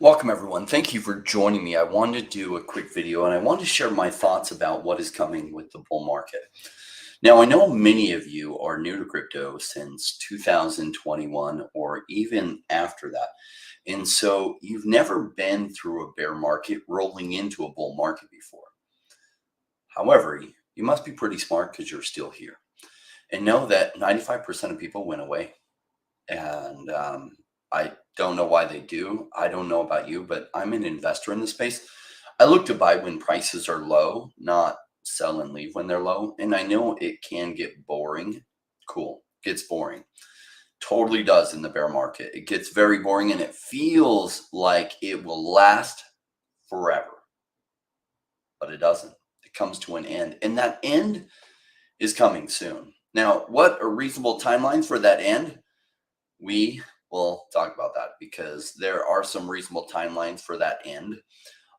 Welcome, everyone. Thank you for joining me. I wanted to do a quick video and I want to share my thoughts about what is coming with the bull market. Now, I know many of you are new to crypto since 2021 or even after that. And so you've never been through a bear market rolling into a bull market before. However, you must be pretty smart because you're still here and know that 95% of people went away. And I don't know why they do. I don't know about you, but I'm an investor in the space. I look to buy when prices are low, not sell and leave when they're low. And I know it can get boring. Cool. Gets boring. Totally does in the bear market. It gets very boring and it feels like it will last forever, but it doesn't. It comes to an end. And that end is coming soon. Now, what are reasonable timelines for that end? We will talk about that because there are some reasonable timelines for that end.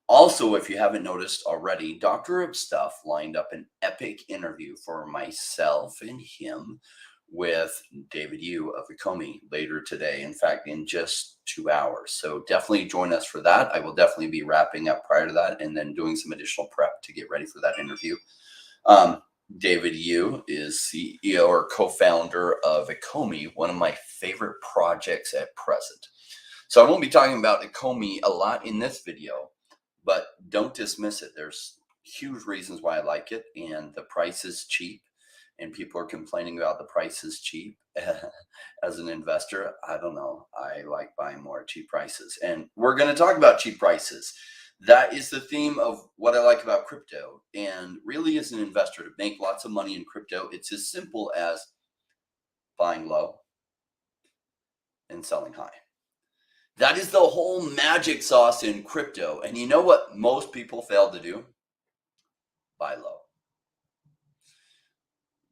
Also, if you haven't noticed already, Dr. Stuff lined up an epic interview for myself and him with David Yu of Ecomi later today. In fact, in just 2 hours. So definitely join us for that. I will definitely be wrapping up prior to that and then doing some additional prep to get ready for that interview. David Yu is CEO or co-founder of Ecomi, one of my favorite projects at present. So I won't be talking about Ecomi a lot in this video, but don't dismiss it. There's huge reasons why I like it, and the price is cheap, and people are complaining about the price is cheap. As an investor, I don't know. I like buying more at cheap prices, and we're going to talk about cheap prices. That is the theme of what I like about crypto. And really, as an investor, to make lots of money in crypto, it's as simple as buying low and selling high. That is the whole magic sauce in crypto. And you know what most people fail to do? Buy low.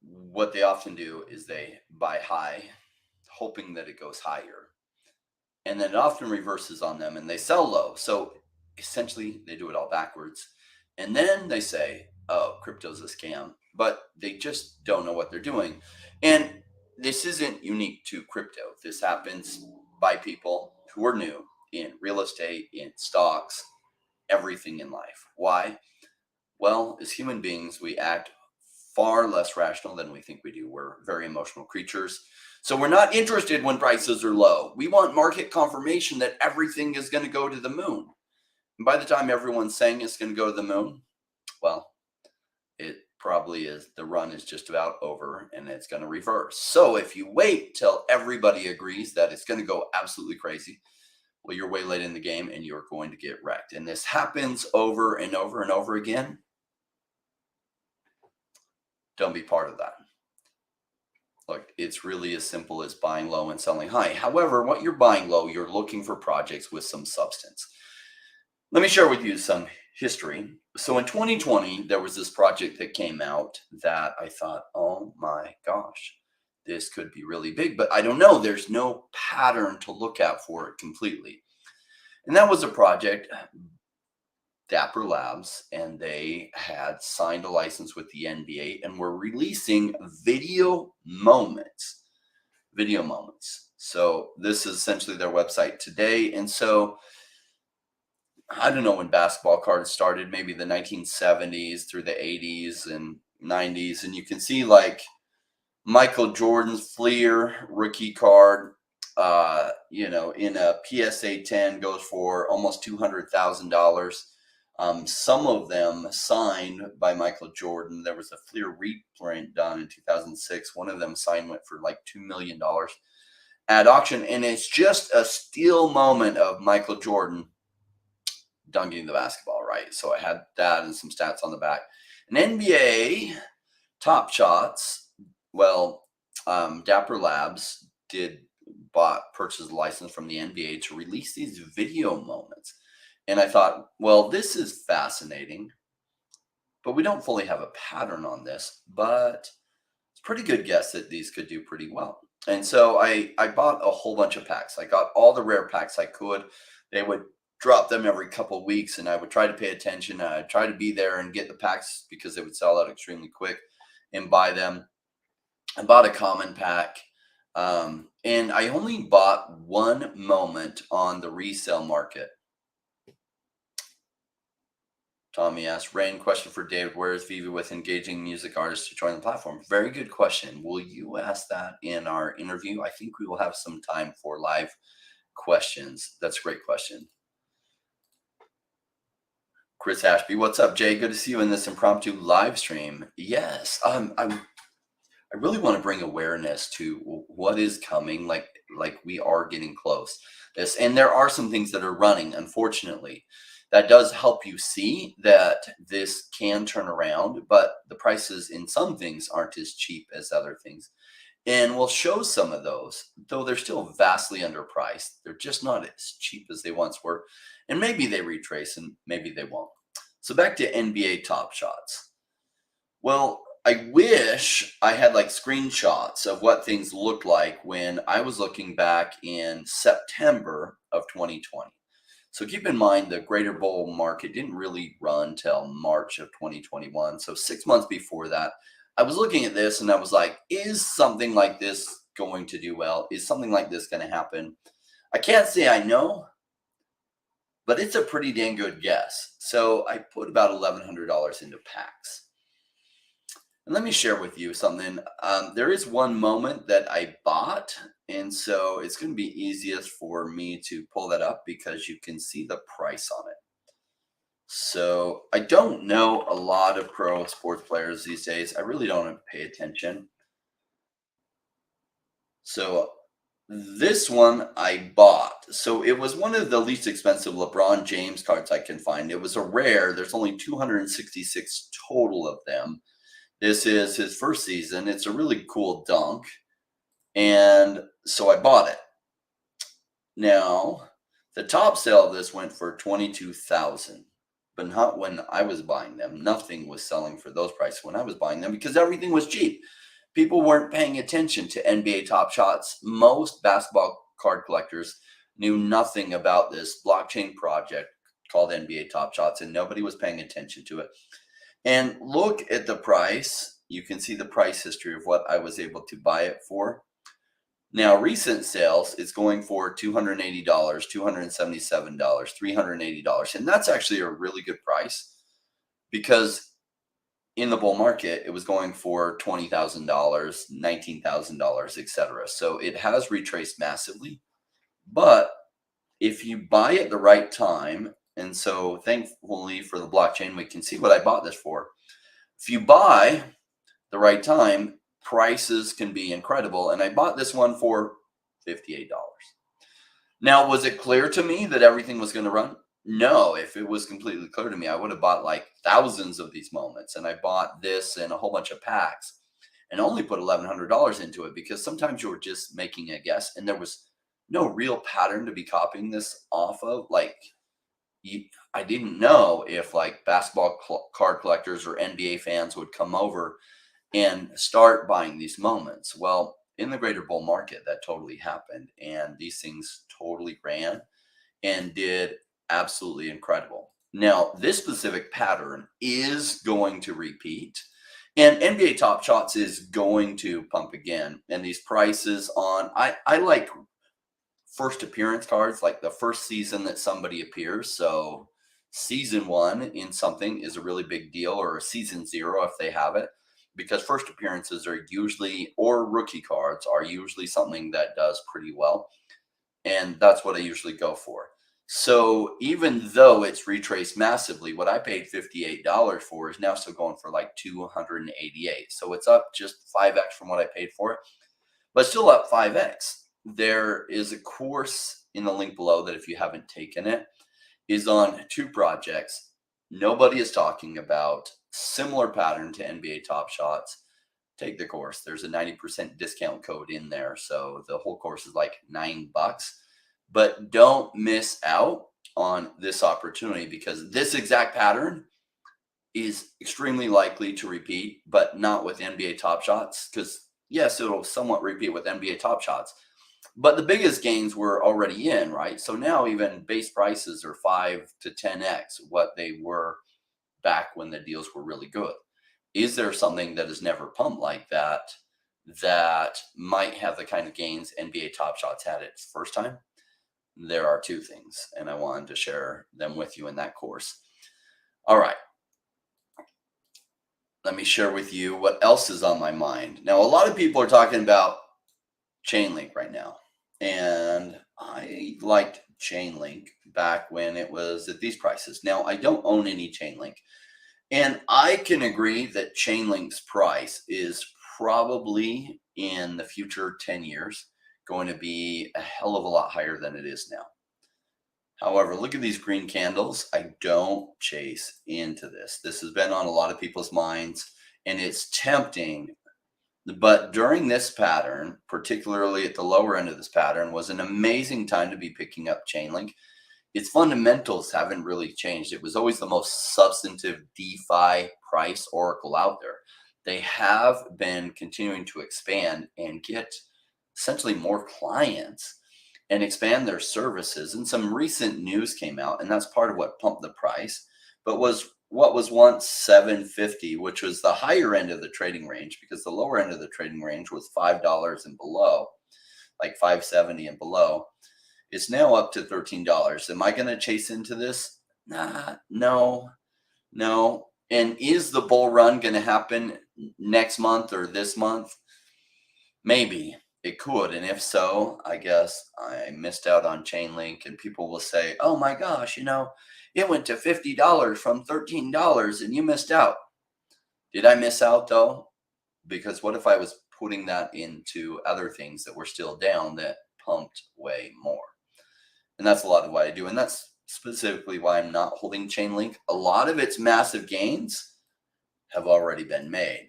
What they often do is they buy high, hoping that it goes higher. And then it often reverses on them and they sell low. So essentially, they do it all backwards. And then they say, oh, crypto's a scam, but they just don't know what they're doing. And this isn't unique to crypto. This happens by people who are new in real estate, in stocks, everything in life. Why? Well, as human beings, we act far less rational than we think we do. We're very emotional creatures. So we're not interested when prices are low. We want market confirmation that everything is going to go to the moon. And by the time everyone's saying it's going to go to the moon, well, it probably is. The run is just about over and it's going to reverse. So if you wait till everybody agrees that it's going to go absolutely crazy, well, you're way late in the game and you're going to get wrecked. And this happens over and over and over again. Don't be part of that. Look, it's really as simple as buying low and selling high. However, what you're buying low, you're looking for projects with some substance. Let me share with you some history. So in 2020, there was this project that came out that I thought, oh my gosh, this could be really big, but I don't know. There's no pattern to look at for it completely. And that was a project, Dapper Labs, and they had signed a license with the NBA and were releasing video moments. Video moments. So this is essentially their website today. And so I don't know when basketball cards started, maybe the 1970s through the 80s and 90s. And you can see like Michael Jordan's Fleer rookie card, in a PSA 10 goes for almost $200,000. Some of them signed by Michael Jordan. There was a Fleer reprint done in 2006. One of them signed went for like $2 million at auction. And it's just a still moment of Michael Jordan dunking the basketball, right? So I had that and some stats on the back. An NBA Top Shots, Dapper Labs purchased a license from the NBA to release these video moments. And I thought, well, this is fascinating, but we don't fully have a pattern on this, but it's a pretty good guess that these could do pretty well. And so I bought a whole bunch of packs. I got all the rare packs I could. They would drop them every couple of weeks, and I would try to pay attention. I'd try to be there and get the packs because they would sell out extremely quick and buy them. I bought a common pack, and I only bought one moment on the resale market. Tommy asked, Rain, question for David. Where is Viva with engaging music artists to join the platform? Very good question. Will you ask that in our interview? I think we will have some time for live questions. That's a great question. Chris Ashby, what's up, Jay? Good to see you in this impromptu live stream. Yes, I really want to bring awareness to what is coming. Like we are getting close. And there are some things that are running, unfortunately. That does help you see that this can turn around, but the prices in some things aren't as cheap as other things. And we'll show some of those, though they're still vastly underpriced. They're just not as cheap as they once were. And maybe they retrace and maybe they won't. So back to NBA Top Shots. Well, I wish I had like screenshots of what things looked like when I was looking back in September of 2020. So keep in mind the greater bull market didn't really run till March of 2021. So 6 months before that, I was looking at this and I was like, is something like this going to do well? Is something like this going to happen? I can't say I know, but it's a pretty dang good guess. So I put about $1,100 into packs. And let me share with you something. There is one moment that I bought, and so it's going to be easiest for me to pull that up because you can see the price on it. So I don't know a lot of pro sports players these days. I really don't pay attention. So this one I bought. So it was one of the least expensive LeBron James cards I can find. It was a rare. There's only 266 total of them. This is his first season. It's a really cool dunk. And so I bought it. Now, the top sale of this went for $22,000, but not when I was buying them. Nothing was selling for those prices when I was buying them because everything was cheap. People weren't paying attention to NBA Top Shots. Most basketball card collectors knew nothing about this blockchain project called NBA Top Shots, and nobody was paying attention to it. And look at the price. You can see the price history of what I was able to buy it for. Now, recent sales is going for $280, $277, $380. And that's actually a really good price because in the bull market, it was going for $20,000, $19,000, etc. So it has retraced massively. But if you buy at the right time, and so thankfully for the blockchain, we can see what I bought this for. If you buy the right time, prices can be incredible. And I bought this one for $58. Now, was it clear to me that everything was going to run? No. If it was completely clear to me, I would have bought like thousands of these moments. And I bought this and a whole bunch of packs and only put $1,100 into it because sometimes you were just making a guess and there was no real pattern to be copying this off of. Like, I didn't know if like basketball card collectors or NBA fans would come over and start buying these moments. Well, in the greater bull market, that totally happened. And these things totally ran and did absolutely incredible. Now, this specific pattern is going to repeat. And NBA Top Shots is going to pump again. And these prices on, I like first appearance cards, like the first season that somebody appears. So season 1 in something is a really big deal, or a season 0 if they have it, because first appearances are usually, or rookie cards are usually something that does pretty well. And that's what I usually go for. So even though it's retraced massively, what I paid $58 for is now still going for like $288. So it's up just 5x from what I paid for it, but still up 5x. There is a course in the link below that if you haven't taken it, is on 2 projects nobody is talking about, similar pattern to NBA Top Shots. Take the course. There's a 90% discount code in there. So the whole course is like $9. But don't miss out on this opportunity because this exact pattern is extremely likely to repeat, but not with NBA Top Shots. Because yes, it'll somewhat repeat with NBA Top Shots, but the biggest gains were already in, right? So now even base prices are 5 to 10x what they were back when the deals were really good. Is there something that has never pumped like that that might have the kind of gains NBA Top Shots had its first time? There are 2 things, and I wanted to share them with you in that course. All right. let me share with you what else is on my mind. Now, a lot of people are talking about Chainlink right now, and I liked Chainlink back when it was at these prices. Now, I don't own any Chainlink, and I can agree that Chainlink's price is probably in the future 10 years going to be a hell of a lot higher than it is now. However, look at these green candles. I don't chase into this. This has been on a lot of people's minds, and it's tempting. But during this pattern, particularly at the lower end of this pattern, was an amazing time to be picking up Chainlink. Its fundamentals haven't really changed. It was always the most substantive DeFi price oracle out there. They have been continuing to expand and get essentially more clients and expand their services. And some recent news came out, and that's part of what pumped the price, but was what was once 750, which was the higher end of the trading range, because the lower end of the trading range was $5 and below, like 570 and below. It's now up to $13. Am I going to chase into this? Nah, no. And is the bull run going to happen next month or this month? Maybe it could. And if so, I guess I missed out on Chainlink, and people will say, oh my gosh, it went to $50 from $13 and you missed out. Did I miss out though? Because what if I was putting that into other things that were still down that pumped way more? And that's a lot of what I do. And that's specifically why I'm not holding Chainlink. A lot of its massive gains have already been made.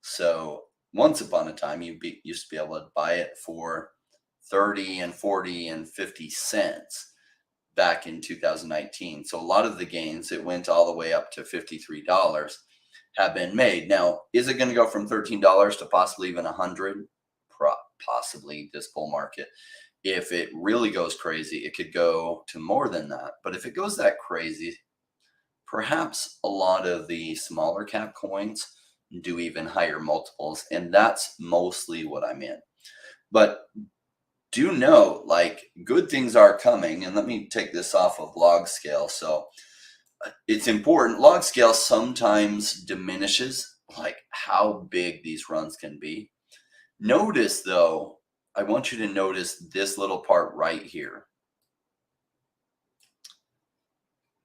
So once upon a time, you used to be able to buy it for 30 and 40 and 50 cents back in 2019. So a lot of the gains, it went all the way up to $53, have been made. Now, is it going to go from $13 to possibly even 100? Possibly this bull market. If it really goes crazy, it could go to more than that. But if it goes that crazy, perhaps a lot of the smaller cap coins do even higher multiples. And that's mostly what I'm in. But do know, like, good things are coming. And let me take this off of log scale. So it's important. Log scale sometimes diminishes like how big these runs can be. Notice though, I want you to notice this little part right here.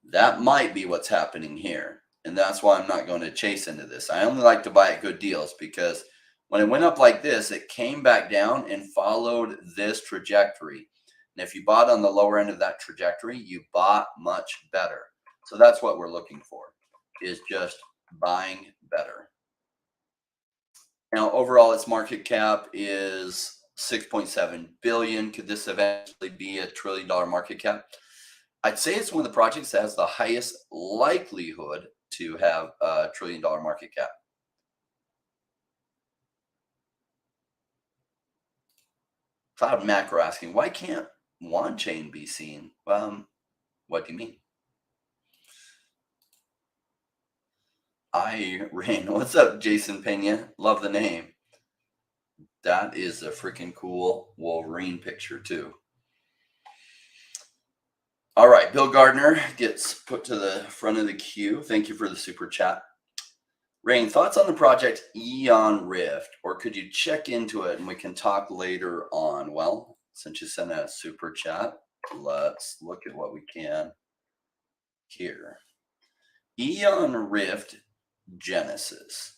That might be what's happening here. And that's why I'm not going to chase into this. I only like to buy at good deals, because when it went up like this, it came back down and followed this trajectory. And if you bought on the lower end of that trajectory, you bought much better. So that's what we're looking for, is just buying better. Now, overall, its market cap is 6.7 billion. Could this eventually be a $1 trillion market cap? I'd say it's one of the projects that has the highest likelihood to have a $1 trillion market cap. Cloud Macro asking, why can't one chain be seen? What do you mean? Rain. What's up, Jason Pena? Love the name. That is a freaking cool Wolverine picture too. All right, Bill Gardner gets put to the front of the queue. Thank you for the super chat. Rain, thoughts on the project Eon Rift, or could you check into it and we can talk later on? Well, since you sent a super chat, let's look at what we can here. Eon Rift Genesis.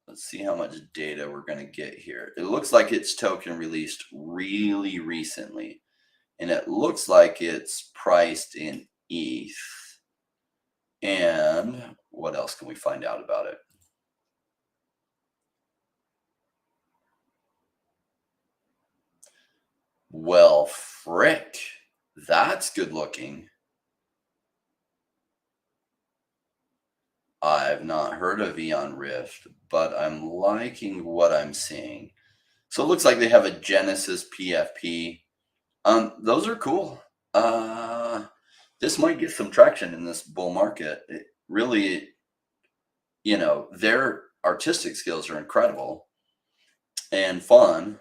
Let's see how much data we're going to get here. It looks like it's token released really recently, and it looks like it's priced in ETH. And what else can we find out about it? Well, frick, that's good looking. I've not heard of Eon Rift, but I'm liking what I'm seeing. So it looks like they have a Genesis PFP. Those are cool. This might get some traction in this bull market. It really, their artistic skills are incredible and fun.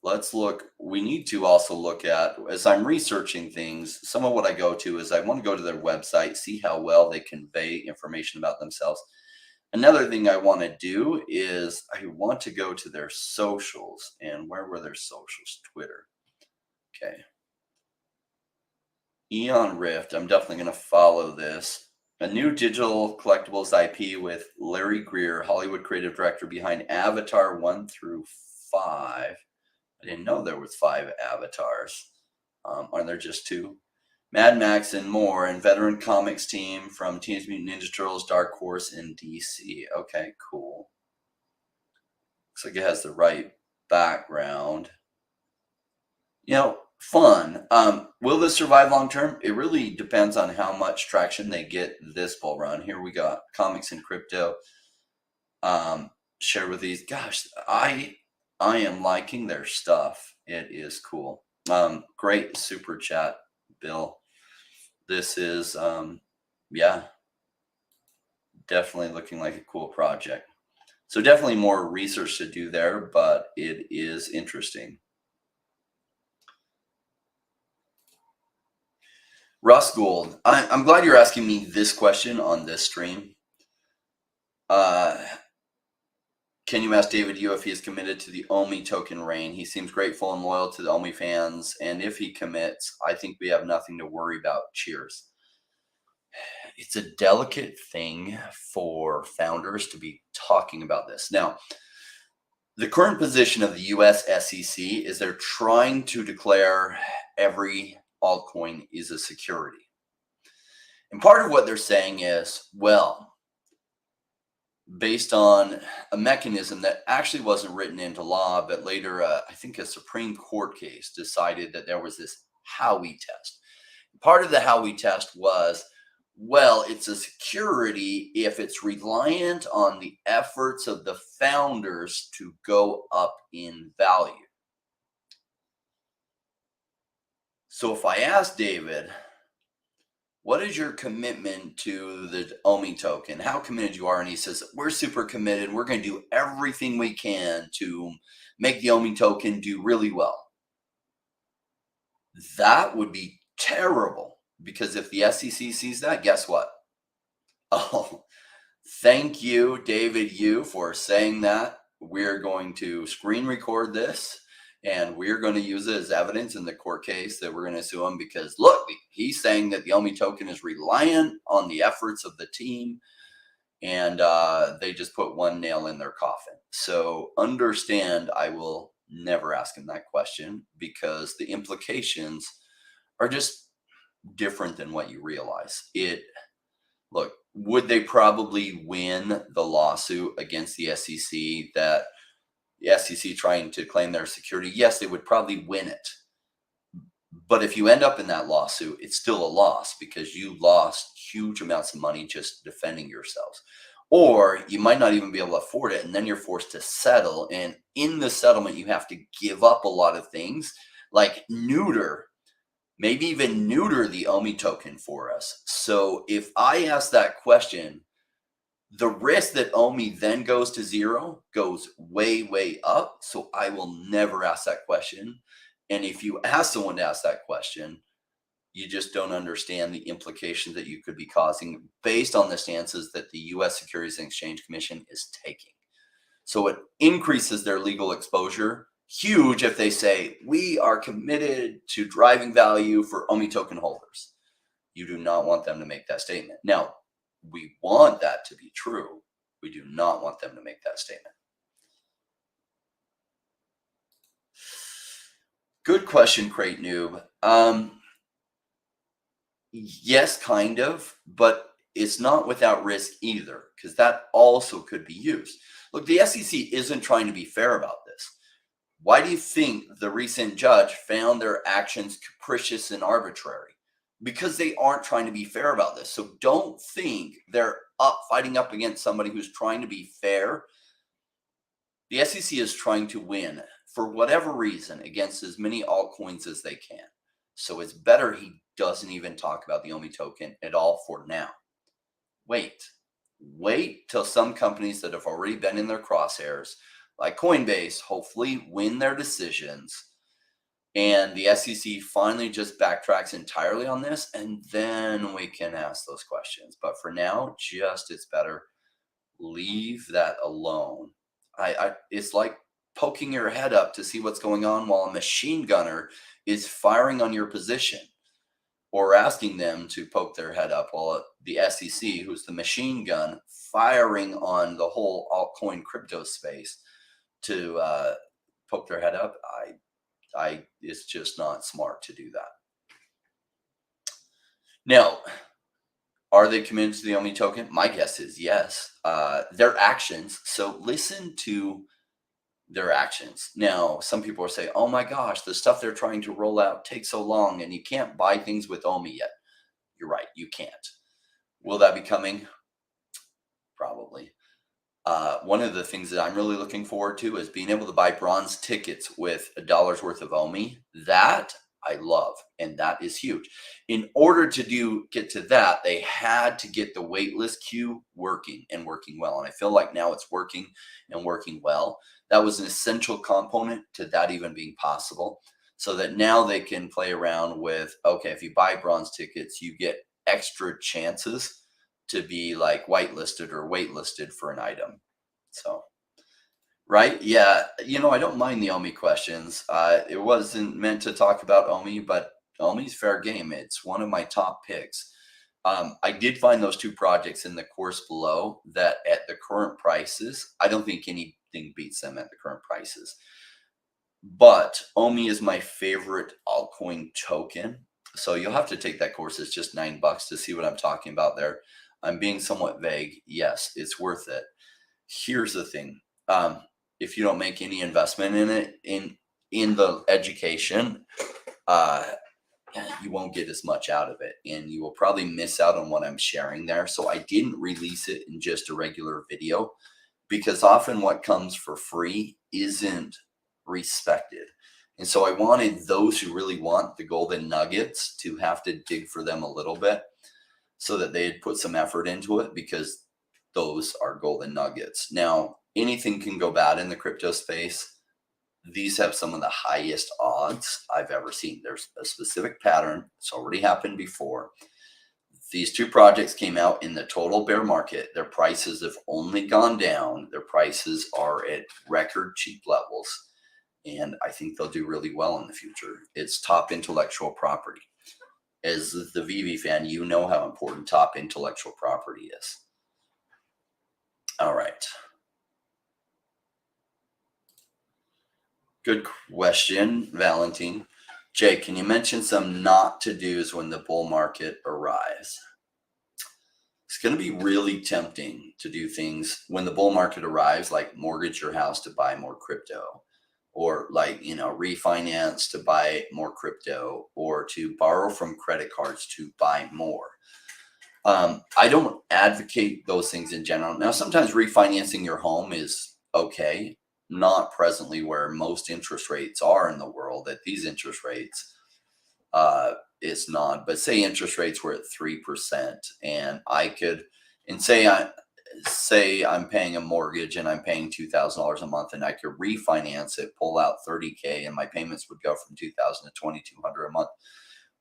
Let's look. We need to also look at, as I'm researching things, some of what I go to is I want to go to their website, see how well they convey information about themselves. Another thing I want to do is I want to go to their socials. And where were their socials? Twitter. Okay. Eon Rift. I'm definitely going to follow this. A new digital collectibles IP with Larry Greer, Hollywood creative director behind Avatar 1 through 5. I didn't know there was 5 avatars. Are there just 2? Mad Max and more, and veteran comics team from Teenage Mutant Ninja Turtles, Dark Horse, and DC. Okay, cool. Looks like it has the right background. Fun. Will this survive long term? It really depends on how much traction they get this bull run. Here we got comics and crypto. Share with these. Gosh, I am liking their stuff. It is cool. Great super chat, Bill. This is yeah, definitely looking like a cool project. So definitely more research to do there, but it is interesting. Russ Gould, I'm glad you're asking me this question on this stream. Can you ask David Yu if he is committed to the OMI token reign? He seems grateful and loyal to the OMI fans, and if he commits, I think we have nothing to worry about. Cheers. It's a delicate thing for founders to be talking about this. Now, the current position of the US SEC is they're trying to declare every altcoin is a security. And part of what they're saying is, well, based on a mechanism that actually wasn't written into law, but later, I think a Supreme Court case decided that there was this Howey test. Part of the Howey test was, well, it's a security if it's reliant on the efforts of the founders to go up in value. So if I ask David, what is your commitment to the OMI token? How committed you are? And he says, we're super committed. We're going to do everything we can to make the OMI token do really well. That would be terrible, because if the SEC sees that, guess what? Oh, thank you, David Yu, for saying that. We're going to screen record this, and we're going to use it as evidence in the court case that we're going to sue him, because look, he's saying that the OMI token is reliant on the efforts of the team, and they just put one nail in their coffin. So understand, I will never ask him that question, because the implications are just different than what you realize. Look, would they probably win the lawsuit against the SEC, that the SEC trying to claim their security? Yes, they would probably win it. But if you end up in that lawsuit, it's still a loss, because you lost huge amounts of money just defending yourselves. Or you might not even be able to afford it, and then you're forced to settle. And in the settlement, you have to give up a lot of things, like maybe even neuter the OMI token for us. So if I ask that question, the risk that OMI then goes to zero goes way, way up. So I will never ask that question. And if you ask someone to ask that question, you just don't understand the implications that you could be causing based on the stances that the US Securities and Exchange Commission is taking. So it increases their legal exposure huge if they say, we are committed to driving value for OMI token holders. You do not want them to make that statement. Now, we want that to be true. We do not want them to make that statement. Good question, Crate Noob. Yes, kind of, but it's not without risk either, because that also could be used. Look, the SEC isn't trying to be fair about this. Why do you think the recent judge found their actions capricious and arbitrary? Because they aren't trying to be fair about this. So don't think they're fighting up against somebody who's trying to be fair. The SEC is trying to win, for whatever reason, against as many altcoins as they can. So it's better he doesn't even talk about the OMI token at all for now. Wait till some companies that have already been in their crosshairs, like Coinbase, hopefully win their decisions, and the SEC finally just backtracks entirely on this, and then we can ask those questions. But for now, it's better leave that alone. It's like poking your head up to see what's going on while a machine gunner is firing on your position, or asking them to poke their head up while the SEC, who's the machine gun, firing on the whole altcoin crypto space to poke their head up. It's just not smart to do that. Now, are they committed to the OMI token? My guess is yes. Their actions. So listen to their actions. Now, some people will say, oh my gosh, the stuff they're trying to roll out takes so long and you can't buy things with OMI yet. You're right, you can't. Will that be coming? Probably. One of the things that I'm really looking forward to is being able to buy bronze tickets with $1 worth of OMI. That I love, and that is huge. In order to get to that, they had to get the waitlist queue working and working well. And I feel like now it's working and working well. That was an essential component to that even being possible. So that now they can play around with, okay, if you buy bronze tickets, you get extra chances to be like whitelisted or waitlisted for an item. So, right? Yeah. I don't mind the OMI questions. It wasn't meant to talk about OMI, but OMI's fair game. It's one of my top picks. I did find those two projects in the course below that at the current prices, I don't think anything beats them at the current prices. But OMI is my favorite altcoin token. So you'll have to take that course. It's just $9 to see what I'm talking about there. I'm being somewhat vague. Yes, it's worth it. Here's the thing. If you don't make any investment in it, in the education, you won't get as much out of it, and you will probably miss out on what I'm sharing there. So I didn't release it in just a regular video, because often what comes for free isn't respected. And so I wanted those who really want the golden nuggets to have to dig for them a little bit, so that they had put some effort into it, because those are golden nuggets. Now, anything can go bad in the crypto space. These have some of the highest odds I've ever seen. There's a specific pattern. It's already happened before. These two projects came out in the total bear market. Their prices have only gone down. Their prices are at record cheap levels. And I think they'll do really well in the future. It's top intellectual property. As the VV fan, you know how important top intellectual property is. All right. Good question, Valentine. Jay, can you mention some not to do's when the bull market arrives? It's going to be really tempting to do things when the bull market arrives, like mortgage your house to buy more crypto, or refinance to buy more crypto, or to borrow from credit cards to buy more. I don't advocate those things in general. Now, sometimes refinancing your home is okay. Not presently where most interest rates are in the world. At these interest rates, it's not. But say interest rates were at 3%, and say I'm paying a mortgage and I'm paying $2,000 a month, and I could refinance it, pull out $30K, and my payments would go from $2,000 to $2,200 a month.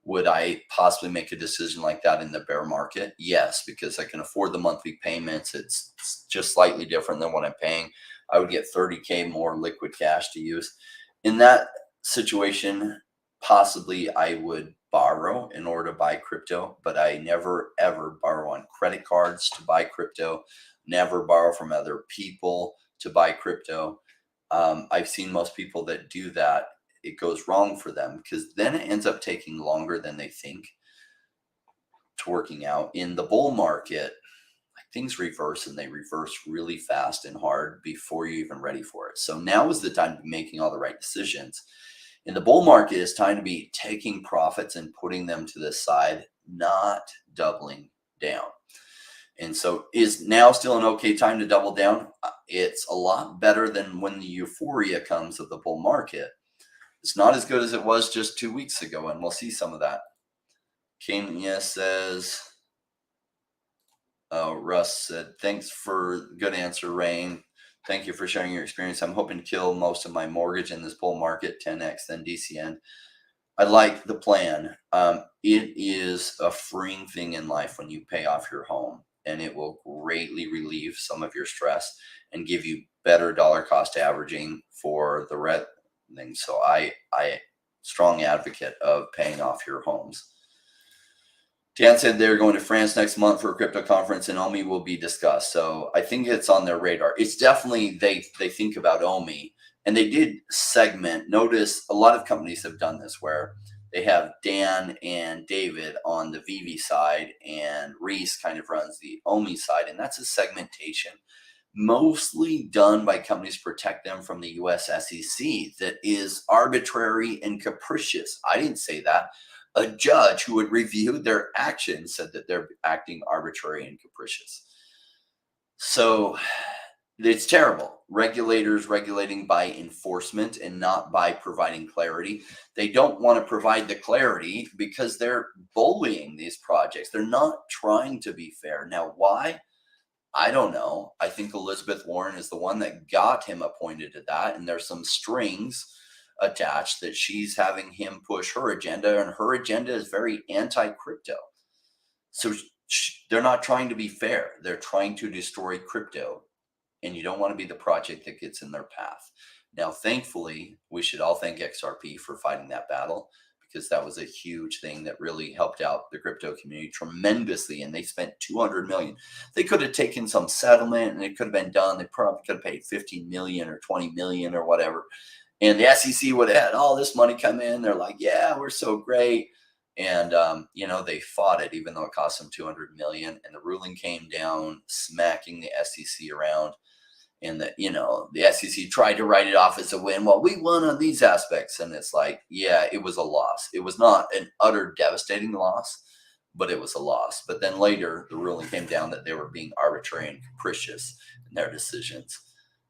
Would I possibly make a decision like that in the bear market? Yes, because I can afford the monthly payments. It's just slightly different than what I'm paying. I would get $30K more liquid cash to use. In that situation, possibly I would borrow in order to buy crypto, but I never ever borrow on credit cards to buy crypto, never borrow from other people to buy crypto. I've seen most people that do that, it goes wrong for them, because then it ends up taking longer than they think to working out. In the bull market, things reverse, and they reverse really fast and hard before you're even ready for it. So now is the time to be making all the right decisions. In the bull market, it's time to be taking profits and putting them to the side, not doubling down. And so is now still an okay time to double down? It's a lot better than when the euphoria comes of the bull market. It's not as good as it was just 2 weeks ago, and we'll see some of that. Kenya says, Russ said, thanks for good answer, Rain. Thank you for sharing your experience. I'm hoping to kill most of my mortgage in this bull market, 10x, then DCN. I like the plan. It is a freeing thing in life when you pay off your home. and it will greatly relieve some of your stress and give you better dollar cost averaging for the red thing. So I strong advocate of paying off your homes. Dan said they're going to France next month for a crypto conference, and OMI will be discussed. So I think it's on their radar. It's definitely they think about OMI, and they did segment. Notice a lot of companies have done this where they have Dan and David on the VV side, and Reese kind of runs the OMI side, and that's a segmentation mostly done by companies to protect them from the US SEC that is arbitrary and capricious. I didn't say that. A judge who had reviewed their actions said that they're acting arbitrary and capricious. So it's terrible. Regulators regulating by enforcement and not by providing clarity. They don't want to provide the clarity because they're bullying these projects. They're not trying to be fair. Now, why? I don't know. I think Elizabeth Warren is the one that got him appointed to that, and there's some strings attached that she's having him push her agenda, and her agenda is very anti-crypto. So they're not trying to be fair. They're trying to destroy crypto, and you don't want to be the project that gets in their path. Now, thankfully, we should all thank XRP for fighting that battle, because that was a huge thing that really helped out the crypto community tremendously. And they spent 200 million. They could have taken some settlement and it could have been done. They probably could have paid 15 million or 20 million or whatever. And the SEC would have had all this money come in. They're like, yeah, we're so great. And, they fought it, even though it cost them 200 million. And the ruling came down, smacking the SEC around. And the SEC tried to write it off as a win. Well, we won on these aspects. And it's like, yeah, it was a loss. It was not an utter devastating loss, but it was a loss. But then later, the ruling came down that they were being arbitrary and capricious in their decisions.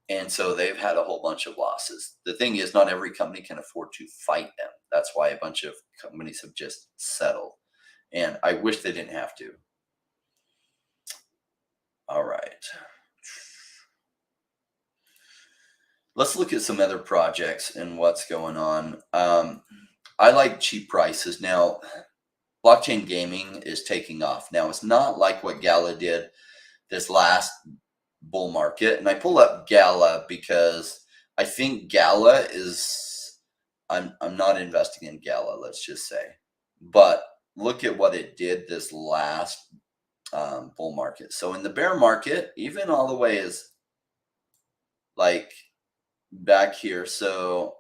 And so they've had a whole bunch of losses. The thing is, not every company can afford to fight them. That's why a bunch of companies have just settled. And I wish they didn't have to. All right. Let's look at some other projects and what's going on. I like cheap prices. Now, blockchain gaming is taking off. Now, it's not like what Gala did this last bull market. And I pull up Gala because I think Gala is, I'm not investing in Gala, let's just say. But look at what it did this last bull market. So in the bear market, even all the way is like back here. So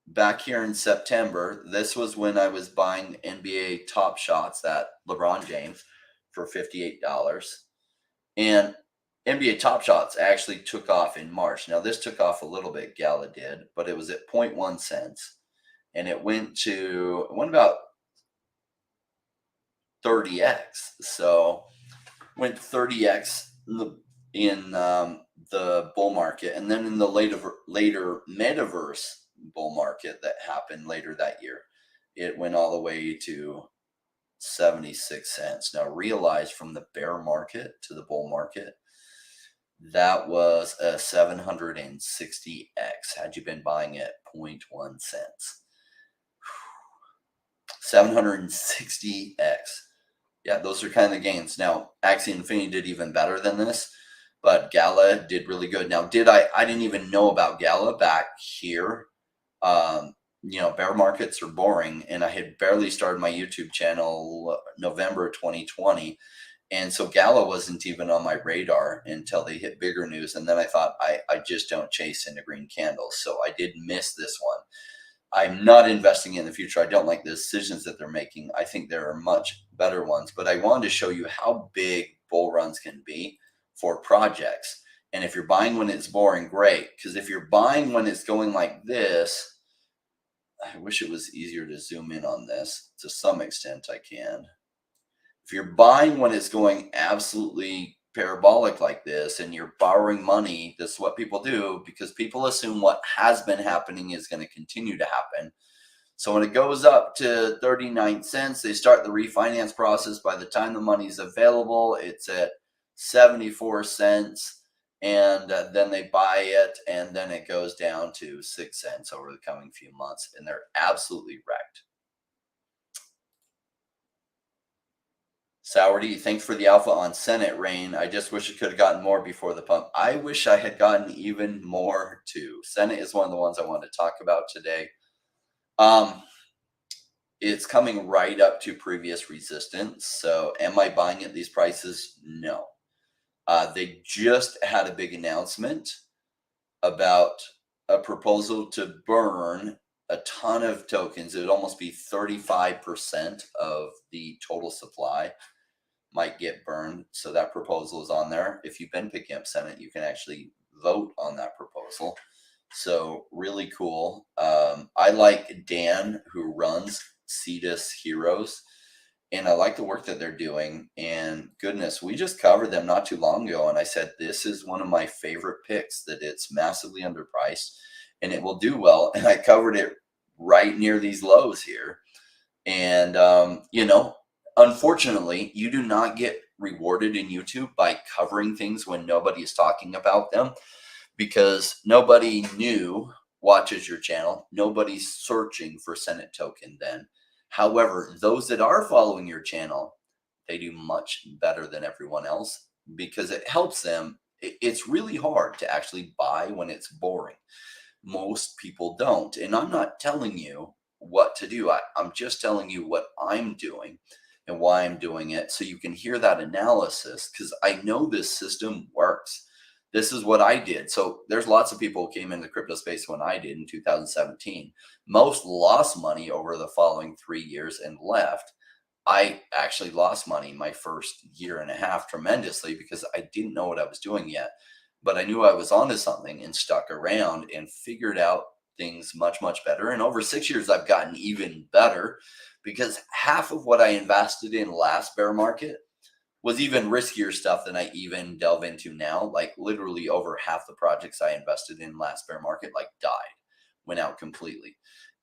back here in September, this was when I was buying NBA Top Shots, that LeBron James, for $58. And NBA Top Shots actually took off in March. Now this took off a little bit, Gala did, but it was at 0.1 cents. And it went about 30x. So went 30x in the bull market, and then in the later metaverse bull market that happened later that year, it went all the way to 76 cents. Now realize, from the bear market to the bull market, that was a 760x had you been buying at 0.1 cents. 760x. Yeah, those are kind of the gains. Now, Axie Infinity did even better than this, but Gala did really good. Now, I didn't even know about Gala back here. Bear markets are boring, and I had barely started my YouTube channel November 2020. And so Gala wasn't even on my radar until they hit bigger news. And then I thought, I just don't chase into green candles. So I did miss this one. I'm not investing in the future. I don't like the decisions that they're making. I think there are much better ones, but I wanted to show you how big bull runs can be for projects. And if you're buying when it's boring, great. Because if you're buying when it's going like this, I wish it was easier to zoom in on this. To some extent, I can. If you're buying when it's going absolutely parabolic like this and you're borrowing money, this is what people do, because people assume what has been happening is going to continue to happen. So when it goes up to 39 cents, they start the refinance process. By the time the money's available, it's at 74 cents. And then they buy it, and then it goes down to 6 cents over the coming few months. And they're absolutely wrecked. Sourdy, thanks for the alpha on Senate, Rain. I just wish it could have gotten more before the pump. I wish I had gotten even more too. Senate is one of the ones I wanted to talk about today. Um, it's coming right up to previous resistance. So am I buying at these prices? No. They just had a big announcement about a proposal to burn a ton of tokens. It would almost be 35% of the total supply might get burned. So that proposal is on there. If you've been picking up Senate, you can actually vote on that proposal. So really cool. I like Dan, who runs Cetus Heroes, and I like the work that they're doing. And goodness, we just covered them not too long ago, and I said this is one of my favorite picks, that it's massively underpriced and it will do well. And I covered it right near these lows here. And unfortunately, you do not get rewarded in YouTube by covering things when nobody is talking about them, because nobody new watches your channel. Nobody's searching for Senate token then. However, those that are following your channel, they do much better than everyone else because it helps them. It's really hard to actually buy when it's boring. Most people don't. And I'm not telling you what to do. I'm just telling you what I'm doing and why I'm doing it, so you can hear that analysis, because I know this system works. This is what I did. So there's lots of people who came into the crypto space when I did in 2017. Most lost money over the following 3 years and left. I actually lost money my first year and a half tremendously because I didn't know what I was doing yet. But I knew I was onto something and stuck around and figured out things much, much better. And over 6 years, I've gotten even better because half of what I invested in last bear market was even riskier stuff than I even delve into now. Like literally over half the projects I invested in last bear market like died, went out completely.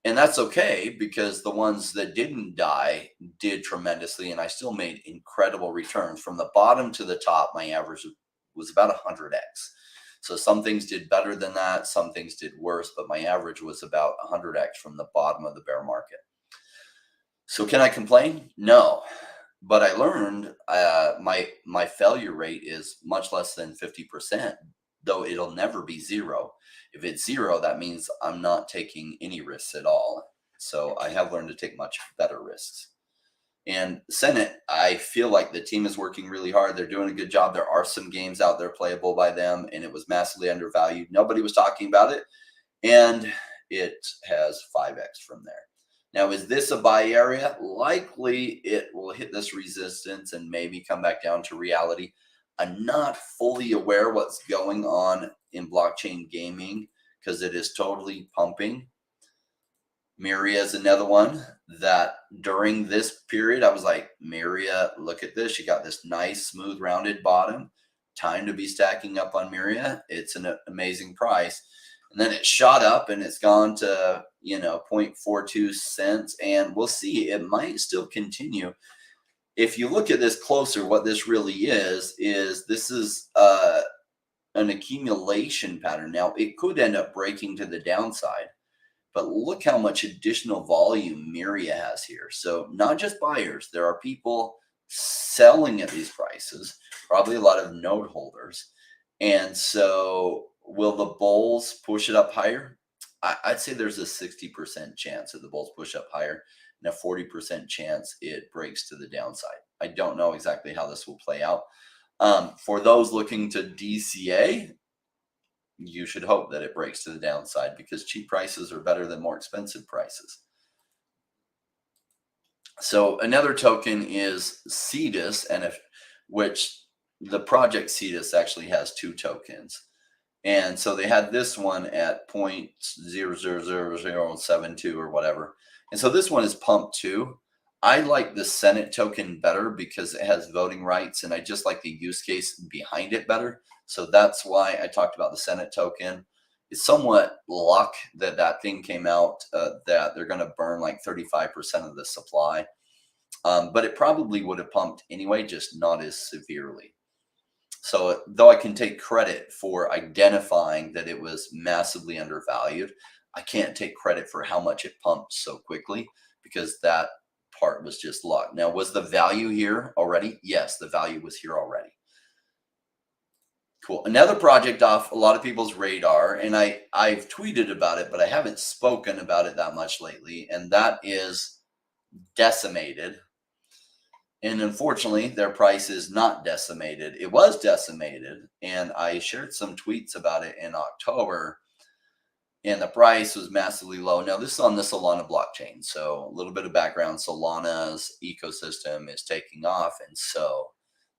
And that's okay, because the ones that didn't die did tremendously, and I still made incredible returns. From the bottom to the top, my average was about 100x. So some things did better than that, some things did worse, but my average was about 100x from the bottom of the bear market. So can I complain? No. But I learned my failure rate is much less than 50%, though it'll never be zero. If it's zero, that means I'm not taking any risks at all. So I have learned to take much better risks. And Senate, I feel like the team is working really hard. They're doing a good job. There are some games out there playable by them, and it was massively undervalued. Nobody was talking about it, and it has 5x from there. Now, is this a buy area? Likely it will hit this resistance and maybe come back down to reality. I'm not fully aware what's going on in blockchain gaming because it is totally pumping. Miria is another one that during this period, I was like, Miria, look at this. You got this nice, smooth, rounded bottom. Time to be stacking up on Miria. It's an amazing price. And then it shot up and it's gone to, 0.42 cents. And we'll see, it might still continue. If you look at this closer, what this really is this is an accumulation pattern. Now, it could end up breaking to the downside, but look how much additional volume Miria has here. So not just buyers, there are people selling at these prices, probably a lot of note holders. And so will the bulls push it up higher? I'd say there's a 60% chance that the bulls push up higher and a 40% chance it breaks to the downside. I don't know exactly how this will play out. For those looking to DCA, you should hope that it breaks to the downside, because cheap prices are better than more expensive prices. So another token is Cetus, which the project Cetus actually has 2 tokens. And so they had this one at 0.000072 or whatever. And so this one is pumped too. I like the Senate token better because it has voting rights, and I just like the use case behind it better. So that's why I talked about the Senate token. It's somewhat luck that that thing came out, that they're going to burn like 35% of the supply. But it probably would have pumped anyway, just not as severely. So though I can take credit for identifying that it was massively undervalued, I can't take credit for how much it pumped so quickly, because that part was just luck. Now, was the value here already? Yes, the value was here already. Cool. Another project off a lot of people's radar, and I've tweeted about it, but I haven't spoken about it that much lately, and that is Decimated. And unfortunately, their price is not decimated. It was decimated, and I shared some tweets about it in October, and the price was massively low. Now, this is on the Solana blockchain. So, a little bit of background, Solana's ecosystem is taking off. And so,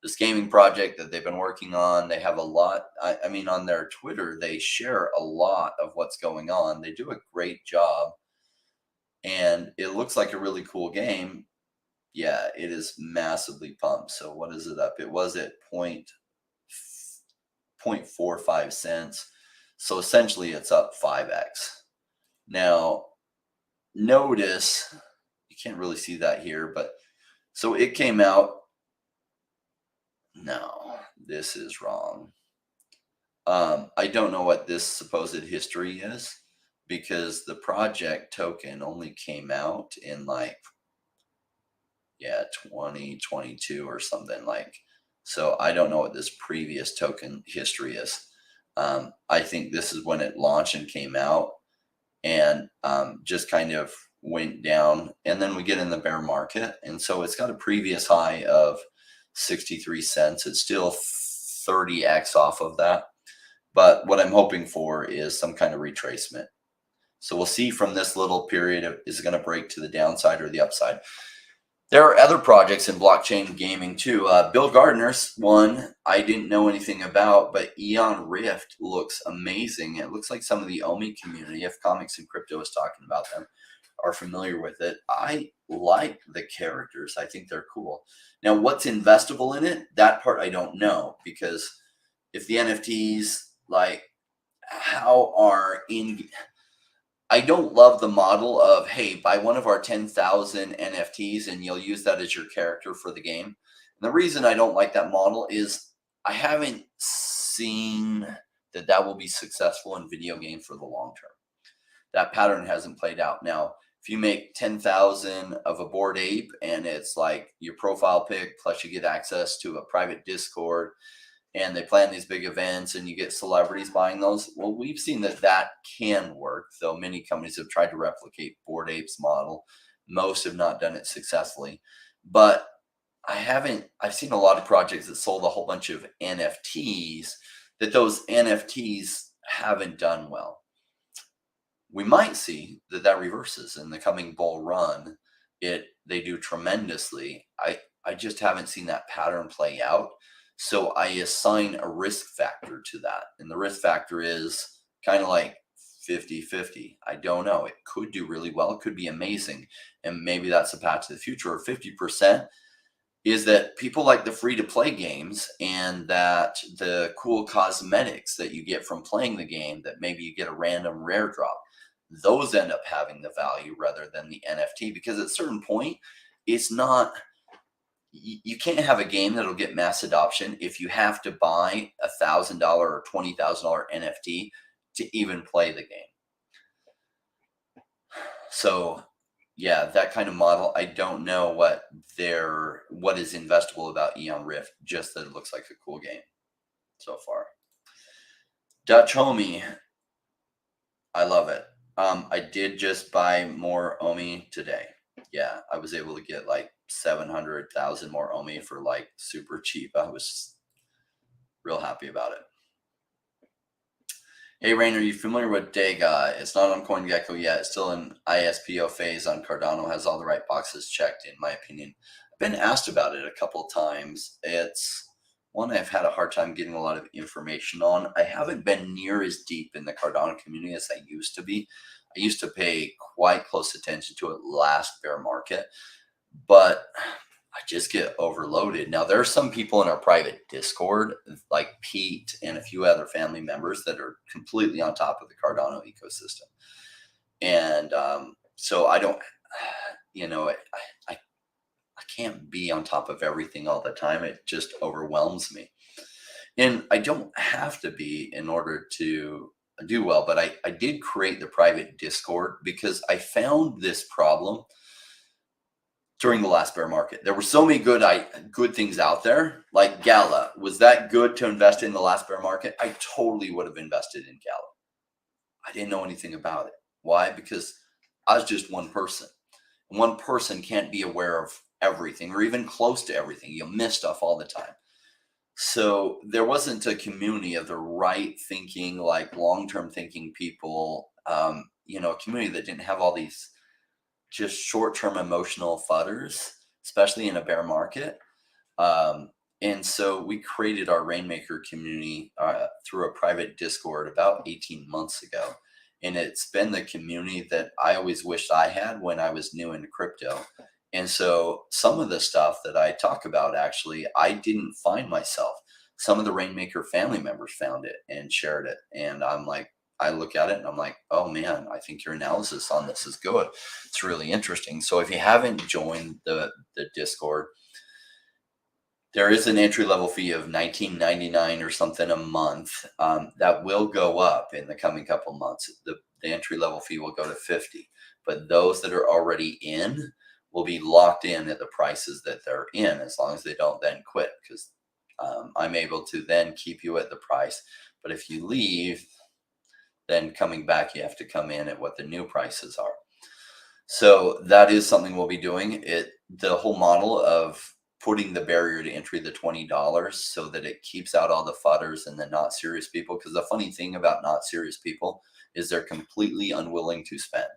this gaming project that they've been working on, they have a lot. I mean, on their Twitter, they share a lot of what's going on. They do a great job. And it looks like a really cool game. Yeah, it is massively pumped. So, what is it up? It was at 0.45 cents. So essentially it's up 5x. Now, notice, you can't really see that here, but so it came out. No, this is wrong. I don't know what this supposed history is because the project token only came out in like, 2022 or something like. So I don't know what this previous token history is. I think this is when it launched and came out and just kind of went down. And then we get in the bear market. And so it's got a previous high of 63 cents. It's still 30x off of that. But what I'm hoping for is some kind of retracement. So we'll see from this little period of, is it going to break to the downside or the upside? There are other projects in blockchain gaming too. Bill Gardner's one I didn't know anything about, but Eon Rift looks amazing. It looks like some of the OMI community, if Comics and Crypto is talking about them, are familiar with it. I like the characters. I think they're cool. Now, what's investable in it? That part I don't know, because if the NFTs, like, how are in... I don't love the model of, hey, buy one of our 10,000 NFTs and you'll use that as your character for the game. And the reason I don't like that model is I haven't seen that will be successful in video games for the long term. That pattern hasn't played out. Now, if you make 10,000 of a Bored Ape and it's like your profile pic, plus you get access to a private Discord, and they plan these big events and you get celebrities buying those. Well, we've seen that can work, though many companies have tried to replicate Bored Ape's model. Most have not done it successfully. But I've seen a lot of projects that sold a whole bunch of NFTs, that those NFTs haven't done well. We might see that reverses in the coming bull run. They do tremendously. I just haven't seen that pattern play out. So I assign a risk factor to that. And the risk factor is kind of like 50-50. I don't know. It could do really well. It could be amazing. And maybe that's a path to the future. Or 50% is that people like the free-to-play games and that the cool cosmetics that you get from playing the game, that maybe you get a random rare drop, those end up having the value rather than the NFT. Because at a certain point, it's not... You can't have a game that'll get mass adoption if you have to buy $1,000 or $20,000 NFT to even play the game. So, yeah, that kind of model, I don't know what is investable about Eon Rift, just that it looks like a cool game so far. Dutch Homie, I love it. I did just buy more OMI today. Yeah, I was able to get like 700,000 more OMI for like super cheap. I was real happy about it. Hey, Rainer, are you familiar with Dega? It's not on CoinGecko yet. It's still in ISPO phase on Cardano. Has all the right boxes checked, in my opinion. I've been asked about it a couple of times. It's one I've had a hard time getting a lot of information on. I haven't been near as deep in the Cardano community as I used to be. I used to pay quite close attention to it last bear market, but I just get overloaded. Now, there are some people in our private Discord, like Pete and a few other family members, that are completely on top of the Cardano ecosystem. And so I don't, I can't be on top of everything all the time. It just overwhelms me. And I don't have to be in order to do well, but I did create the private Discord because I found this problem. during the last bear market. There were so many good things out there, like Gala. Was that good to invest in the last bear market? I totally would have invested in Gala. I didn't know anything about it. Why? Because I was just one person. One person can't be aware of everything or even close to everything. You'll miss stuff all the time. So there wasn't a community of the right thinking, like long-term thinking people, a community that didn't have all these just short-term emotional fudders, especially in a bear market. And so we created our Rainmaker community through a private Discord about 18 months ago. And it's been the community that I always wished I had when I was new into crypto. And so some of the stuff that I talk about, actually, I didn't find myself. Some of the Rainmaker family members found it and shared it. And I'm like, I look at it and I'm like, oh man, I think your analysis on this is good. It's really interesting. So if you haven't joined the Discord, there is an entry level fee of $19.99 or something a month that will go up in the coming couple months. The entry level fee will go to $50, but those that are already in will be locked in at the prices that they're in, as long as they don't then quit, because I'm able to then keep you at the price. But if you leave, then coming back, you have to come in at what the new prices are. So that is something we'll be doing. The whole model of putting the barrier to entry, the $20, so that it keeps out all the fudders and the not serious people. Because the funny thing about not serious people is they're completely unwilling to spend.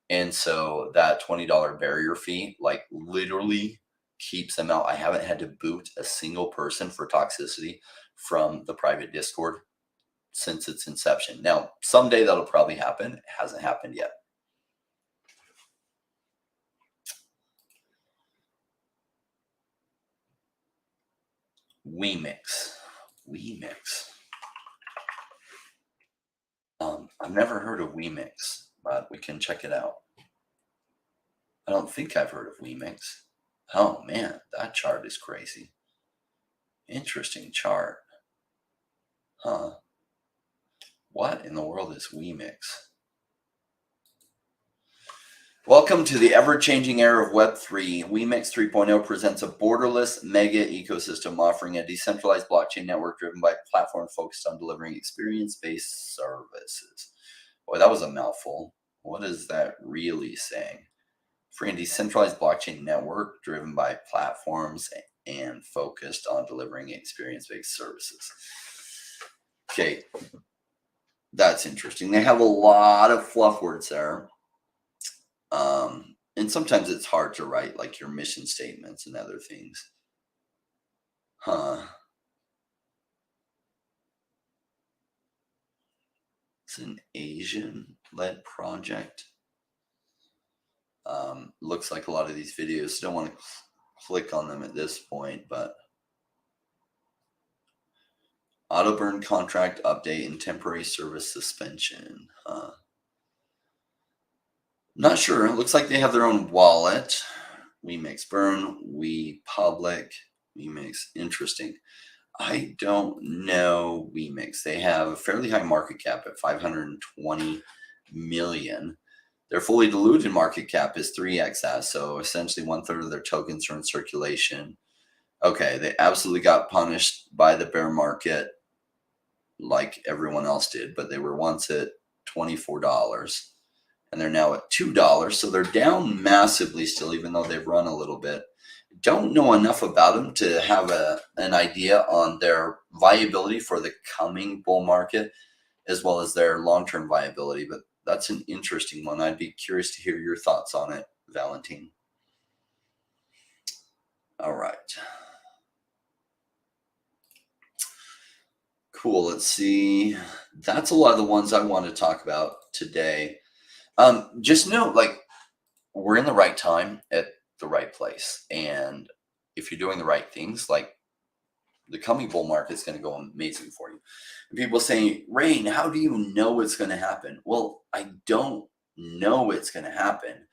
And so that $20 barrier fee, like, literally keeps them out. I haven't had to boot a single person for toxicity from the private Discord since its inception. Now, someday that'll probably happen. It hasn't happened yet. WeMix. I've never heard of WeMix, but we can check it out. I don't think I've heard of WeMix. Oh man, that chart is crazy. Interesting chart. Huh. What in the world is WeMix? Welcome to the ever-changing era of Web3. WeMix 3.0 presents a borderless mega ecosystem offering a decentralized blockchain network driven by platforms focused on delivering experience-based services. Boy, that was a mouthful. What is that really saying? Free and decentralized blockchain network driven by platforms and focused on delivering experience-based services. Okay, that's interesting. They have a lot of fluff words there. And sometimes it's hard to write, like your mission statements and other things. Huh. It's an Asian-led project. Looks like a lot of these videos. Don't want to click on them at this point, but auto burn contract update and temporary service suspension. Not sure. It looks like they have their own wallet. WeMix burn, WePublic, WeMix. Interesting. I don't know WeMix. They have a fairly high market cap at 520 million. Their fully diluted market cap is 3x that, so essentially 1/3 of their tokens are in circulation. Okay, they absolutely got punished by the bear market like everyone else did, but they were once at $24 and they're now at $2, so they're down massively still, even though they've run a little bit. Don't know enough about them to have an idea on their viability for the coming bull market, as well as their long-term viability, but that's an interesting one. I'd be curious to hear your thoughts on it, Valentine. All right. Cool. Let's see. That's a lot of the ones I want to talk about today. Just know, like, we're in the right time at the right place. And if you're doing the right things, like, the coming bull market is going to go amazing for you. And people saying, Rain, how do you know it's going to happen? Well, I don't know it's going to happen.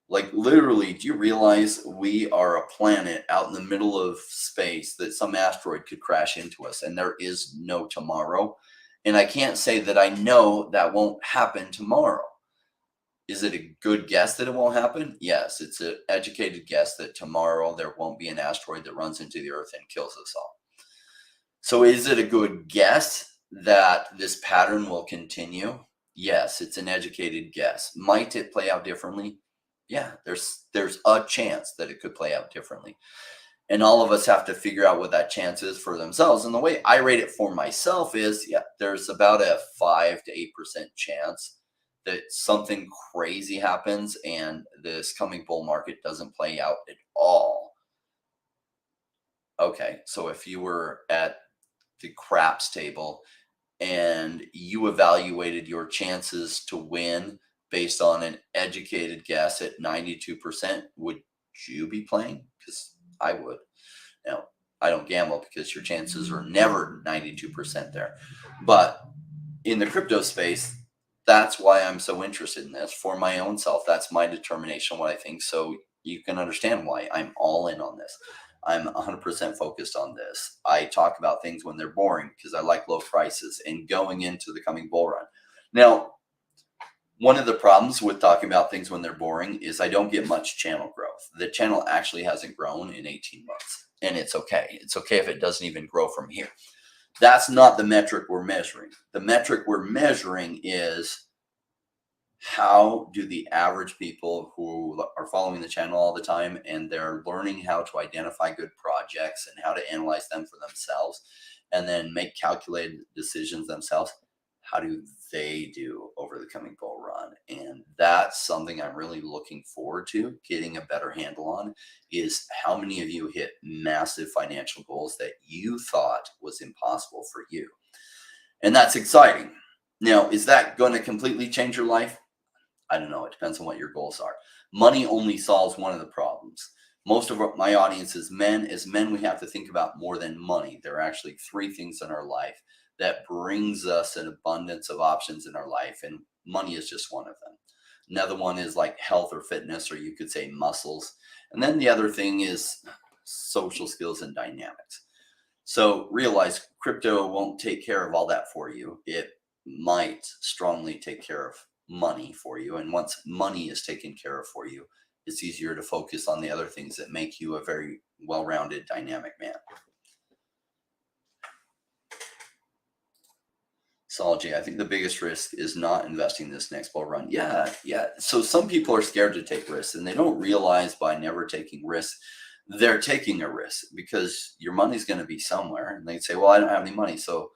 Like, literally, do you realize we are a planet out in the middle of space that some asteroid could crash into us, and there is no tomorrow? And I can't say that I know that won't happen tomorrow. Is it a good guess that it won't happen? Yes, it's an educated guess that tomorrow there won't be an asteroid that runs into the Earth and kills us all. So is it a good guess that this pattern will continue? Yes, it's an educated guess. Might it play out differently? Yeah, there's a chance that it could play out differently. And all of us have to figure out what that chance is for themselves. And the way I rate it for myself is, yeah, there's about a 5 to 8% chance that something crazy happens and this coming bull market doesn't play out at all. Okay, so if you were at the craps table and you evaluated your chances to win based on an educated guess at 92%, would you be playing? Because I would. Now, I don't gamble because your chances are never 92% there. But in the crypto space, that's why I'm so interested in this. For my own self, that's my determination, what I think. So you can understand why I'm all in on this. I'm 100% focused on this. I talk about things when they're boring because I like low prices and going into the coming bull run. Now, one of the problems with talking about things when they're boring is I don't get much channel growth. The channel actually hasn't grown in 18 months, and it's okay. It's okay if it doesn't even grow from here. That's not the metric we're measuring. The metric we're measuring is how do the average people who are following the channel all the time and they're learning how to identify good projects and how to analyze them for themselves and then make calculated decisions themselves, how do they do over the coming bull run? And that's something I'm really looking forward to getting a better handle on, is how many of you hit massive financial goals that you thought was impossible for you. And that's exciting. Now, is that going to completely change your life? I don't know. It depends on what your goals are. Money only solves one of the problems. Most of my audience is men. As men, we have to think about more than money. There are actually three things in our life that brings us an abundance of options in our life, and money is just one of them. Another one is like health or fitness, or you could say muscles. And then the other thing is social skills and dynamics. So realize crypto won't take care of all that for you. It might strongly take care of money for you. And once money is taken care of for you, it's easier to focus on the other things that make you a very well-rounded, dynamic man. Solgy, I think the biggest risk is not investing this next bull run. Yeah. So some people are scared to take risks, and they don't realize by never taking risks, they're taking a risk because your money's going to be somewhere. And they say, well, I don't have any money. So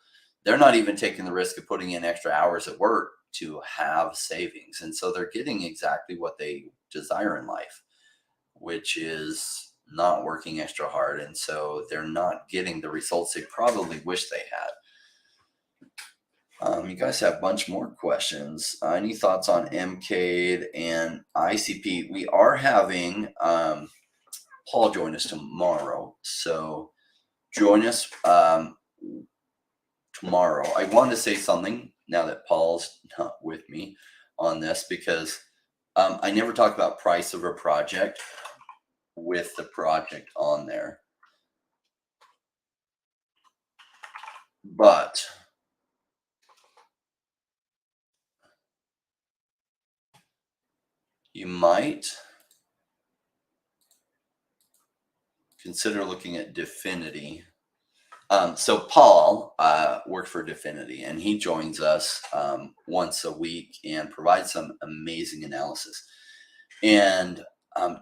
they're not even taking the risk of putting in extra hours at work to have savings. And so they're getting exactly what they desire in life, which is not working extra hard. And so they're not getting the results they probably wish they had. You guys have a bunch more questions. Any thoughts on MCADE and ICP? We are having Paul join us tomorrow. So join us tomorrow. I wanted to say something now that Paul's not with me on this, because I never talk about price of a project with the project on there. But you might consider looking at Definity. So Paul worked for Definity, and he joins us once a week and provides some amazing analysis. And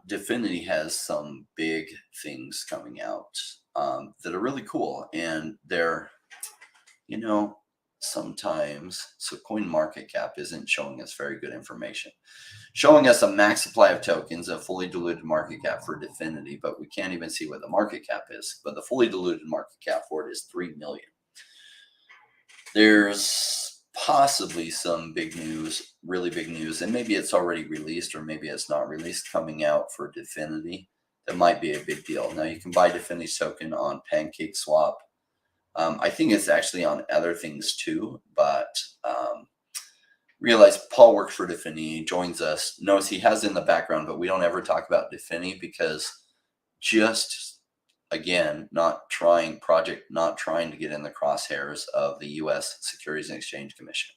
Definity has some big things coming out that are really cool. And they're, sometimes, so CoinMarketCap isn't showing us very good information. Showing us a max supply of tokens, a fully diluted market cap for Definity, but we can't even see what the market cap is. But the fully diluted market cap for it is 3 million. There's possibly some big news, really big news, and maybe it's already released or maybe it's not released, coming out for Definity. That might be a big deal. Now you can buy Definity's token on PancakeSwap. I think it's actually on other things too, but realize Paul works for Definity, joins us, knows he has in the background, but we don't ever talk about Definity because just, again, not trying to get in the crosshairs of the U.S. Securities and Exchange Commission.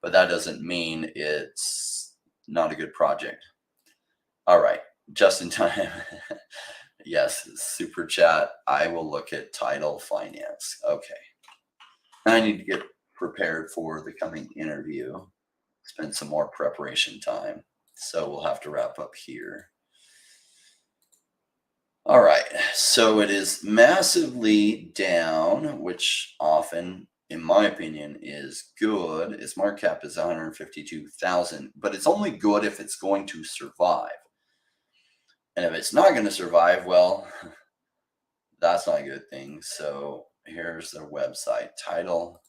But that doesn't mean it's not a good project. All right, just in time. Yes, super chat. I will look at title finance. Okay. I need to get prepared for the coming interview. Spend some more preparation time. So we'll have to wrap up here. All right. So it is massively down, which often, in my opinion, is good. Its market cap is 152,000, but it's only good if it's going to survive. And if it's not going to survive, well, that's not a good thing. So here's their website title.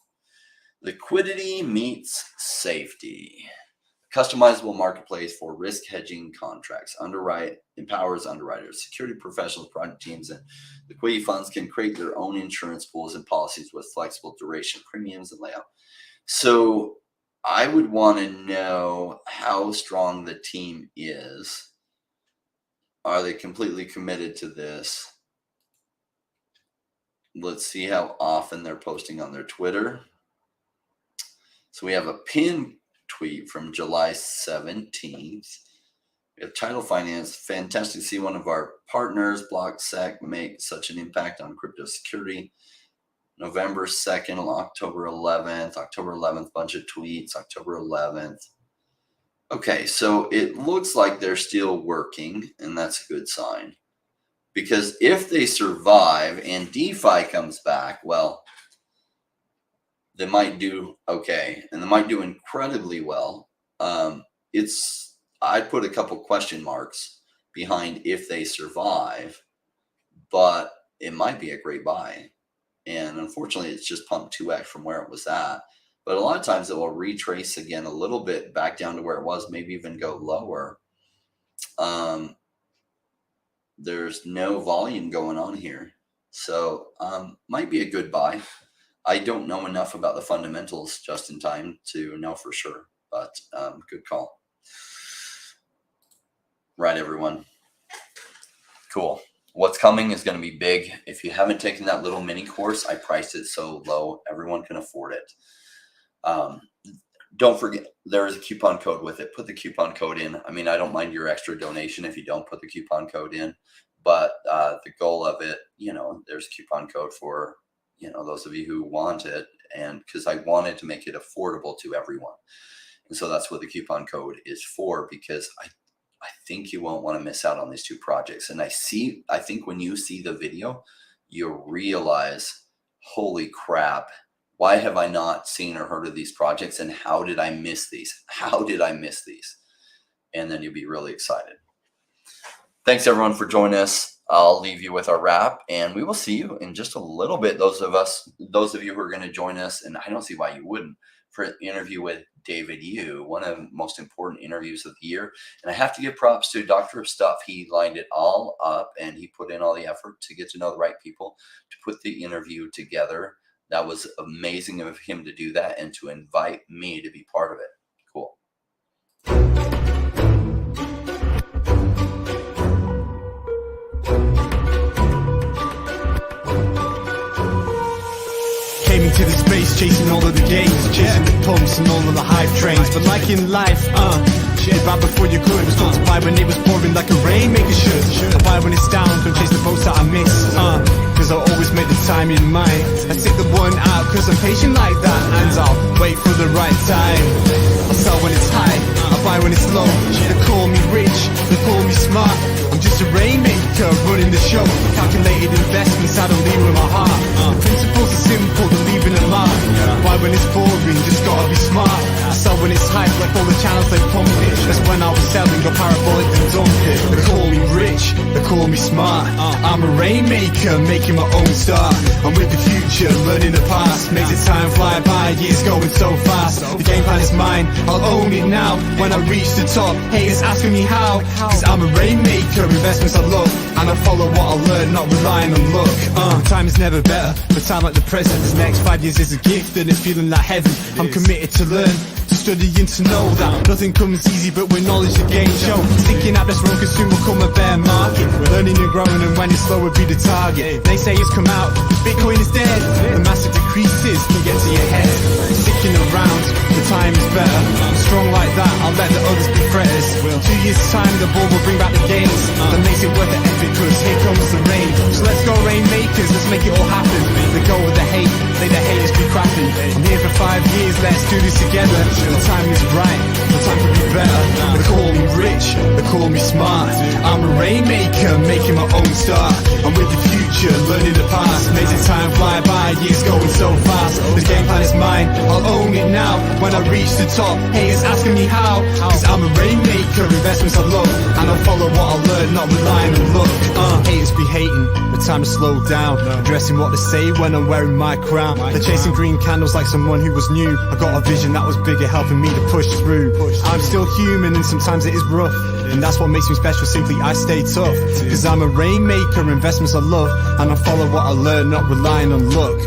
Liquidity meets safety. Customizable marketplace for risk hedging contracts. Empowers underwriters, security professionals, project teams, and liquidity funds can create their own insurance pools and policies with flexible duration, premiums, and layout. So I would want to know how strong the team is. Are they completely committed to this? Let's see how often they're posting on their Twitter. So we have a pinned tweet from July 17th. We have title finance. Fantastic to see one of our partners, BlockSec, make such an impact on crypto security. November 2nd, October 11th, bunch of tweets, October 11th. Okay, so it looks like they're still working, and that's a good sign. Because if they survive and DeFi comes back, well, they might do okay, and they might do incredibly well. I'd put a couple question marks behind if they survive, but it might be a great buy. And unfortunately, it's just pumped 2x from where it was at. But a lot of times it will retrace again a little bit back down to where it was, maybe even go lower. There's no volume going on here. So might be a good buy. I don't know enough about the fundamentals just in time to know for sure, but good call. Right, everyone. Cool. What's coming is going to be big. If you haven't taken that little mini course, I priced it so low, everyone can afford it. Don't forget, there is a coupon code with it. Put the coupon code in. I mean, I don't mind your extra donation if you don't put the coupon code in, but the goal of it, there's a coupon code for, those of you who want it, and because I wanted to make it affordable to everyone. And so that's what the coupon code is for, because I think you won't want to miss out on these two projects. And I think when you see the video, you'll realize, holy crap, why have I not seen or heard of these projects? And how did I miss these? And then you'll be really excited. Thanks everyone for joining us. I'll leave you with our wrap, and we will see you in just a little bit. Those of you who are going to join us, and I don't see why you wouldn't, for an interview with David Yu, one of the most important interviews of the year. And I have to give props to Dr. of Stuff. He lined it all up, and he put in all the effort to get to know the right people to put the interview together. That was amazing of him to do that and to invite me to be part of it. Cool. Came into the space chasing all of the gains, chasing the pumps and all of the hype trains. But like in life, right before you could, was told to buy when it was pouring like a rainmaker should. I buy when it's down, don't chase the boats that I miss, cause I always made the time in mind. I take the one out cause I'm patient like that, and I'll wait for the right time. I sell when it's high, I buy when it's low. They call me rich, they call me smart. I'm just a rainmaker running the show. Calculated investments, I don't leave with my heart. Principles are simple, they're leaving a mark. Buy when it's boring, just gotta be smart. I sell when it's hype, like all the channels they pump it. That's when I was selling, got parabolic and dump it. They call me rich, they call me smart. I'm a rainmaker, making my own start. I'm with the future, learning the past. Makes the time fly by, years going so fast. The game plan is mine, I'll own it now. When I reach the top, haters asking me how. Cause I'm a rainmaker, investments I love, and I follow what I learn, not relying on luck. Time is never better, but time like the present. This next 5 years is a gift and it's feeling like heaven. I'm committed to learn, to studying to know that nothing comes easy, but with knowledge the game show. Sticking out this road could soon become a bear market. Learning and growing, and when it's slow would be the target. They say it's come out, Bitcoin is dead. The massive decreases can get to your head. Sticking around, the time is better. Strong like that, I'll let the others be fretters. 2 years time, the ball will bring back the gains. That makes it worth the effort, cause here comes the rain. So let's go rainmakers, let's make it all happen. Let go of the hate, let the haters be crapping. I'm here for 5 years, let's do this together. The time is right, the time could be better. They call me rich, they call me smart. I'm a rainmaker, making my own start. I'm with the future, learning the past. Makes the time fly by, years going so fast. This game plan is mine, I'll own it now. When I reach the top, haters asking me how. Cause I'm a rainmaker, investments I love. And I'll follow what I learn, not relying on luck. Haters be hating, the time to slow down. Addressing what they say when I'm wearing my crown. They're chasing green candles like someone who was new. I got a vision that was bigger, helping me to push through. I'm still human and sometimes it is rough, and that's what makes me special, simply I stay tough. Cause I'm a rainmaker, investments I love. And I follow what I learn, not relying on luck.